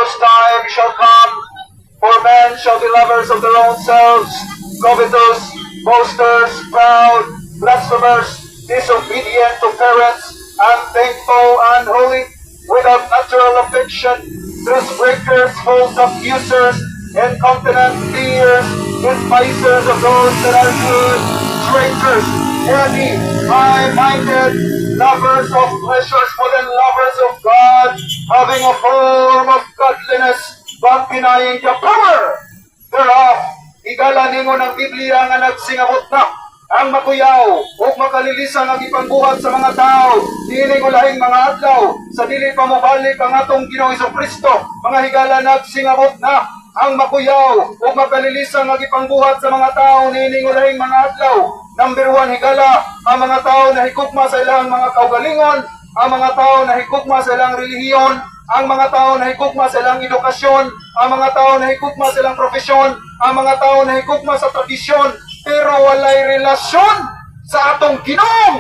those times shall come, for men shall be lovers of their own selves, covetous, boasters, proud, blasphemers, disobedient to parents, unthankful, unholy, without natural affection, truth breakers, false accusers, incontinent fears, despisers of those that are good, traitors, heady, high-minded, lovers of pleasures more than lovers of God, having a form of godliness, but denying the power thereof. Igala ningon ang Biblia nga nagsingabot na ang makuyaw o makalilisan ang ipangbuhat sa mga tao, diining ulahing mga adlaw, sa dili pa mobalik ang atong Ginoong Hesukristo. Mga higala, nagsingabot na ang makuyaw o makalilisan ang ipangbuhat sa mga tao, diining ulahing mga adlaw. Number 1, higala, ang mga tao na higugma sa ilang mga kaugalingon, ang mga tao na higugma sa ilang relihiyon, ang mga tao na higugma sa ilang edukasyon, ang mga tao na higugma sa ilang profesyon, ang mga tao na higugma sa tradisyon, pero walay relasyon sa atong Ginoong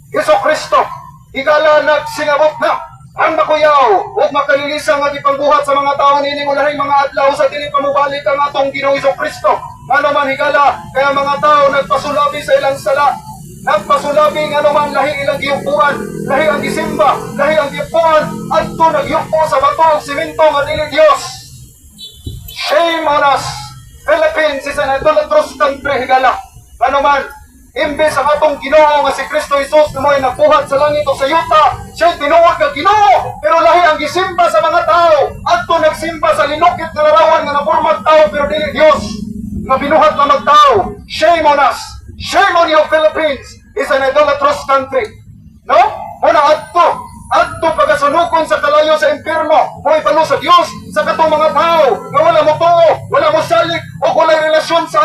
Hesukristo. Higala, nagsingabot na ang makuyaw ug makalilisan nga ipangbuhat sa mga tao nining ulahing mga adlaw sa dili pa mobalik ang atong Ginoong Hesukristo. Ano man higala, kaya mga tao nagpasulabi sa ilang sala, nagpasulabi nga naman lahi ilang giyupuan, lahi ang gisimba, lahi ang giyupuan, adto nagyupo sa bato ug simento nga dili Dios. Shame on us! Philippines is an idolatrous country, higala. Ano man, imbes ang atong Ginoo nga si Kristo Jesus na mo'y nagbuhat sa langit o sa yuta, siya'y tinuod nga Ginoo, pero lahi ang gisimba sa mga tao, adto nagsimba sa linukit na larawan nga napormat tao pero dili Dios, nga binuhat na magtao. Shame on us! Shame on you, Philippines! Is an idolatrous country. No? Muna adto pagasunukon sa kalayo sa impierno, o ibalo sa Dios, sa katong mga tao, nga wala mo tuo, wala mo salik, o walay relasyon sa